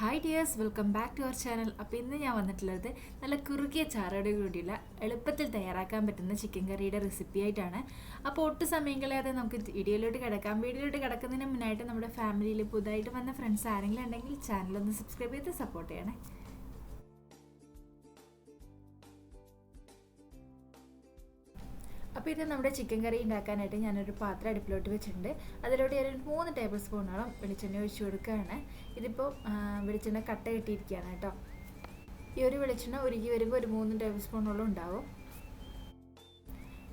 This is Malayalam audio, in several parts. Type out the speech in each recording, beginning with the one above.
Hi dears, welcome back to our channel. അപ്പോൾ ഇന്ന് ഞാൻ വന്നിട്ടുള്ളത് നല്ല കുറുകിയ ചാറോട് കൂടിയുള്ള എളുപ്പത്തിൽ തയ്യാറാക്കാൻ പറ്റുന്ന ചിക്കൻ കറിയുടെ റെസിപ്പി ആയിട്ടാണ്. അപ്പോൾ ഒട്ടും സമയം കളയാതെ നമുക്ക് വീഡിയോയിലോട്ട് കിടക്കാം. വീഡിയോയിലോട്ട് കിടക്കുന്നതിന് മുന്നായിട്ട് നമ്മുടെ ഫാമിലിയിൽ പുതുതായിട്ട് വന്ന ഫ്രണ്ട്സ് ആരെങ്കിലും ഉണ്ടെങ്കിൽ ചാനലൊന്ന് സബ്സ്ക്രൈബ് ചെയ്ത് സപ്പോർട്ട് ചെയ്യണേ. അപ്പോൾ ഇത് നമ്മുടെ ചിക്കൻ കറി ഉണ്ടാക്കാനായിട്ട് ഞാനൊരു പാത്രം അടുപ്പിലോട്ട് വെച്ചിട്ടുണ്ട്. അതിലോട്ട് ഒരു 3 ടേബിൾ സ്പൂണോളം വെളിച്ചെണ്ണ ഒഴിച്ചു കൊടുക്കുകയാണ്. ഇതിപ്പോൾ വെളിച്ചെണ്ണ കട്ട കെട്ടിയിരിക്കുകയാണ് കേട്ടോ. ഈ ഒരു വെളിച്ചെണ്ണ ഉരുകി വരുമ്പോൾ ഒരു 3 ടേബിൾ സ്പൂണോളം ഉണ്ടാവും.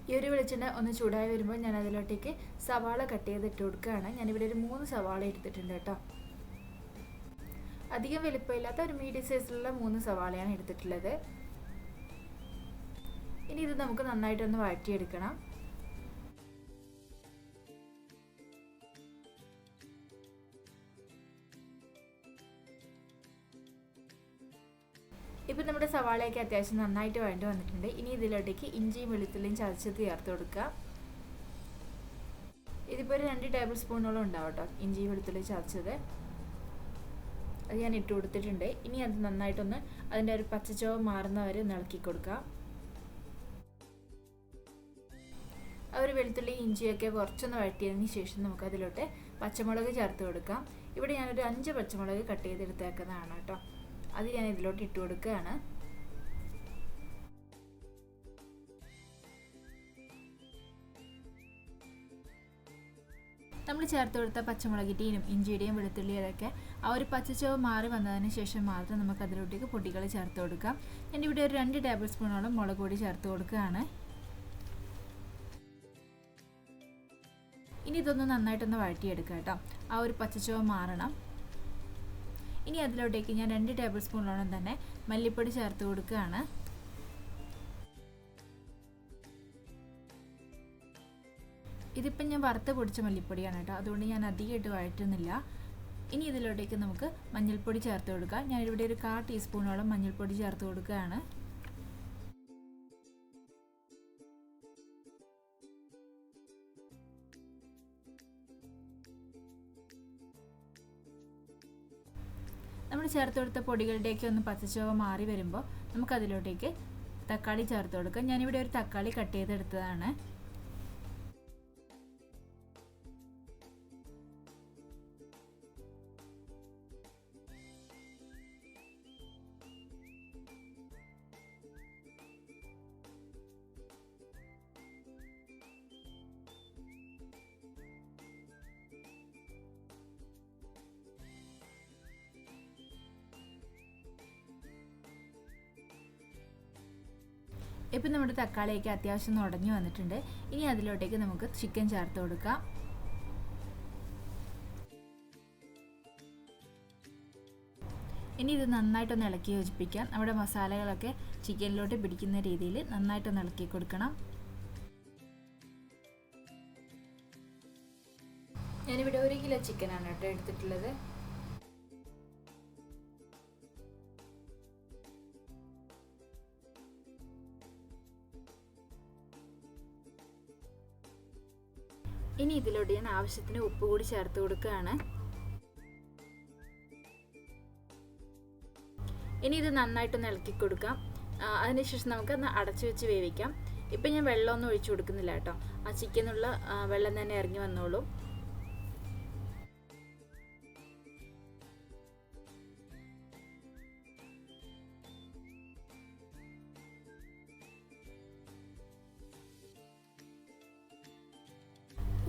ഈ ഒരു വെളിച്ചെണ്ണ ഒന്ന് ചൂടായി വരുമ്പോൾ ഞാൻ അതിലോട്ടേക്ക് സവാള കട്ട് ചെയ്തിട്ട് കൊടുക്കുകയാണ്. ഞാനിവിടെ ഒരു 3 സവാള എടുത്തിട്ടുണ്ട് കേട്ടോ. അധികം വലിപ്പമില്ലാത്ത ഒരു മീഡിയം സൈസിലുള്ള 3 സവാളയാണ് എടുത്തിട്ടുള്ളത്. ഇനി ഇത് നമുക്ക് നന്നായിട്ടൊന്ന് വഴറ്റിയെടുക്കണം. ഇപ്പം നമ്മുടെ സവാളയൊക്കെ അത്യാവശ്യം നന്നായിട്ട് വഴണ്ടി വന്നിട്ടുണ്ട്. ഇനി ഇതിലോട്ടേക്ക് ഇഞ്ചിയും വെളുത്തുള്ളിയും ചതച്ചത് ചേർത്ത് കൊടുക്കുക. ഇതിപ്പോൾ ഒരു 2 ടേബിൾ സ്പൂണോളം ഉണ്ടാവും കേട്ടോ ഇഞ്ചി വെളുത്തുള്ളി ചതച്ചത്. അത് ഞാൻ ഇട്ട് കൊടുത്തിട്ടുണ്ട്. ഇനി അത് നന്നായിട്ടൊന്ന് അതിൻ്റെ ഒരു പച്ചച്ചുവ മാറുന്നവരെ ഒന്ന് ഇളക്കി കൊടുക്കുക. ഒരു വെളുത്തുള്ളി ഇഞ്ചിയൊക്കെ കുറച്ചൊന്ന് വഴറ്റിയതിന് ശേഷം നമുക്ക് അതിലോട്ട് പച്ചമുളക് ചേർത്ത് കൊടുക്കാം. ഇവിടെ ഞാനൊരു 5 പച്ചമുളക് കട്ട് ചെയ്തെടുത്തേക്കുന്നതാണ് കേട്ടോ. അത് ഞാൻ ഇതിലോട്ട് ഇട്ട് കൊടുക്കുകയാണ്. നമ്മൾ ചേർത്ത് കൊടുത്ത പച്ചമുളകിൻ്റെയും ഇഞ്ചിയുടെയും വെളുത്തുള്ളിയുടെയൊക്കെ ആ ഒരു പച്ചച്ചുവ മാറി വന്നതിന് ശേഷം മാത്രം നമുക്ക് അതിലോട്ടേക്ക് പൊടികൾ ചേർത്ത് കൊടുക്കാം. ഞാൻ ഇവിടെ ഒരു 2 ടേബിൾ സ്പൂണോളം മുളക് പൊടി ചേർത്ത് കൊടുക്കുകയാണ്. ഇനി ഇതൊന്ന് നന്നായിട്ടൊന്ന് വഴറ്റിയെടുക്കുക കേട്ടോ. ആ ഒരു പച്ചച്ചുവ മാറണം. ഇനി അതിലോട്ടേക്ക് ഞാൻ 2 ടേബിൾ സ്പൂണോളം തന്നെ മല്ലിപ്പൊടി ചേർത്ത് കൊടുക്കുകയാണ്. ഇതിപ്പം ഞാൻ വറുത്ത് പൊടിച്ച മല്ലിപ്പൊടിയാണ് കേട്ടോ, അതുകൊണ്ട് ഞാൻ അധികമായിട്ട് വഴറ്റുന്നില്ല. ഇനി ഇതിലോട്ടേക്ക് നമുക്ക് മഞ്ഞൾപ്പൊടി ചേർത്ത് കൊടുക്കാം. ഞാനിവിടെ ഒരു 1/4 ടീസ്പൂണോളം മഞ്ഞൾപ്പൊടി ചേർത്ത് കൊടുക്കുകയാണ്. നമ്മൾ ചേർത്ത് കൊടുത്ത പൊടികളുടെയൊക്കെ ഒന്ന് പച്ചച്ചുവ മാറി വരുമ്പോൾ നമുക്കതിലോട്ടേക്ക് തക്കാളി ചേർത്ത് കൊടുക്കാം. ഞാനിവിടെ ഒരു തക്കാളി കട്ട് ചെയ്തെടുത്തതാണ്. ഇപ്പം നമ്മുടെ തക്കാളിയൊക്കെ അത്യാവശ്യം ഉടഞ്ഞു വന്നിട്ടുണ്ട്. ഇനി അതിലോട്ടേക്ക് നമുക്ക് ചിക്കൻ ചേർത്ത് കൊടുക്കാം. ഇനി ഇത് നന്നായിട്ടൊന്ന് ഇളക്കി യോജിപ്പിക്കാം. നമ്മുടെ മസാലകളൊക്കെ ചിക്കനിലോട്ട് പിടിക്കുന്ന രീതിയിൽ നന്നായിട്ടൊന്ന് ഇളക്കി കൊടുക്കണം. ഞാനിവിടെ 1 കിലോ ചിക്കനാണ് കേട്ടോ എടുത്തിട്ടുള്ളത്. ഇനി ഇതിലോട്ട് ഞാൻ ആവശ്യത്തിന് ഉപ്പ് കൂടി ചേർത്ത് കൊടുക്കുകയാണ്. ഇനി ഇത് നന്നായിട്ടൊന്ന് ഇളക്കി കൊടുക്കാം. അതിനുശേഷം നമുക്കൊന്ന് അടച്ചു വെച്ച് വേവിക്കാം. ഇപ്പം ഞാൻ വെള്ളമൊന്നും ഒഴിച്ചു കൊടുക്കുന്നില്ല കേട്ടോ. ആ ചിക്കനുള്ള വെള്ളം തന്നെ ഇറങ്ങി വന്നോളും.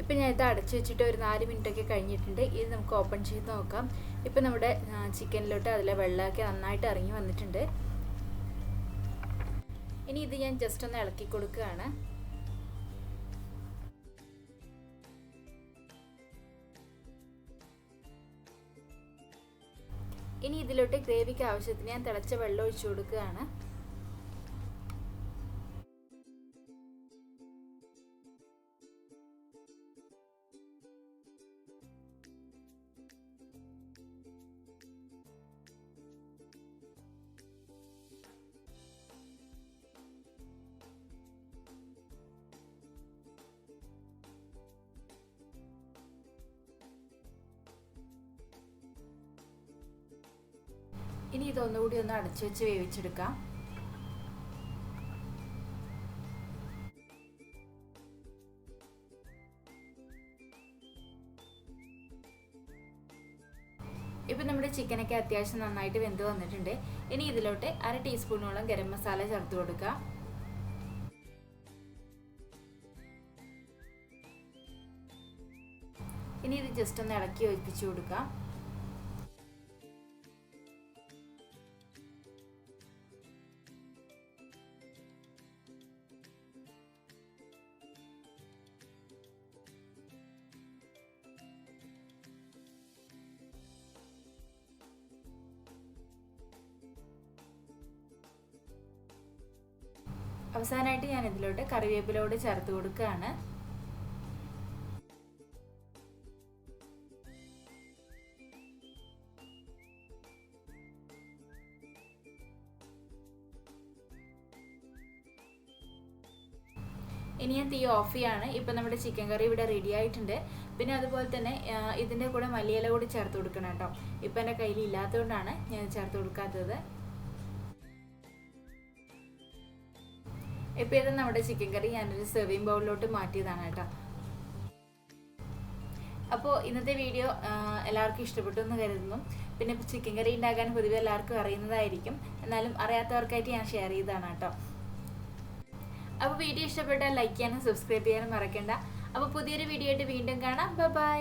ഇപ്പം ഞാൻ ഇത് അടച്ചു വെച്ചിട്ട് ഒരു 4 മിനിറ്റൊക്കെ കഴിഞ്ഞിട്ടുണ്ട്. ഇത് നമുക്ക് ഓപ്പൺ ചെയ്ത് നോക്കാം. ഇപ്പം നമ്മുടെ ചിക്കനിലോട്ട് അതിലെ വെള്ളമൊക്കെ നന്നായിട്ട് ഇറങ്ങി വന്നിട്ടുണ്ട്. ഇനി ഇത് ഞാൻ ജസ്റ്റ് ഒന്ന് ഇളക്കി കൊടുക്കുകയാണ്. ഇനി ഇതിലോട്ട് ഗ്രേവിക്ക് ആവശ്യത്തിന് ഞാൻ തിളച്ച വെള്ളം ഒഴിച്ചു കൊടുക്കുകയാണ്. ഇനി ഇതൊന്നുകൂടി ഒന്ന് അടച്ചു വെച്ച് വേവിച്ചെടുക്കാം. ഇപ്പം നമ്മുടെ ചിക്കനൊക്കെ അത്യാവശ്യം നന്നായിട്ട് വെന്ത് വന്നിട്ടുണ്ട്. ഇനി ഇതിലോട്ട് 1/2 ടീസ്പൂണോളം ഗരം മസാല ചേർത്ത് കൊടുക്കുക. ഇനി ഇത് ജസ്റ്റ് ഒന്ന് ഇളക്കി യോജിപ്പിച്ച് കൊടുക്കാം. അവസാനമായിട്ട് ഞാൻ ഇതിലോട്ട് കറിവേപ്പിലോട് ചേർത്ത് കൊടുക്കുകയാണ്. ഇനി ഞാൻ തീ ഓഫ് ചെയ്യാണ്. ഇപ്പം നമ്മുടെ ചിക്കൻ കറി ഇവിടെ റെഡി ആയിട്ടുണ്ട്. പിന്നെ അതുപോലെ തന്നെ ഇതിൻ്റെ കൂടെ മല്ലിയില കൂടി ചേർത്ത് കൊടുക്കണം കേട്ടോ. ഇപ്പം എൻ്റെ കയ്യിൽ ഇല്ലാത്തതുകൊണ്ടാണ് ഞാൻ ചേർത്ത് കൊടുക്കാത്തത്. ഇപ്പം ഇത് നമ്മുടെ ചിക്കൻ കറി ഞാനൊരു സെർവിങ് ബൗളിലോട്ട് മാറ്റിയതാണ് കേട്ടോ. അപ്പോൾ ഇന്നത്തെ വീഡിയോ എല്ലാവർക്കും ഇഷ്ടപ്പെട്ടു എന്ന് കരുതുന്നു. പിന്നെ ചിക്കൻ കറി ഉണ്ടാക്കാൻ പൊതുവെ എല്ലാവർക്കും അറിയുന്നതായിരിക്കും, എന്നാലും അറിയാത്തവർക്കായിട്ട് ഞാൻ ഷെയർ ചെയ്തതാണ് കേട്ടോ. അപ്പോൾ വീഡിയോ ഇഷ്ടപ്പെട്ടാൽ ലൈക്ക് ചെയ്യാനും സബ്സ്ക്രൈബ് ചെയ്യാനും മറക്കണ്ട. അപ്പോൾ പുതിയൊരു വീഡിയോ ആയിട്ട് വീണ്ടും കാണാം. ബൈ.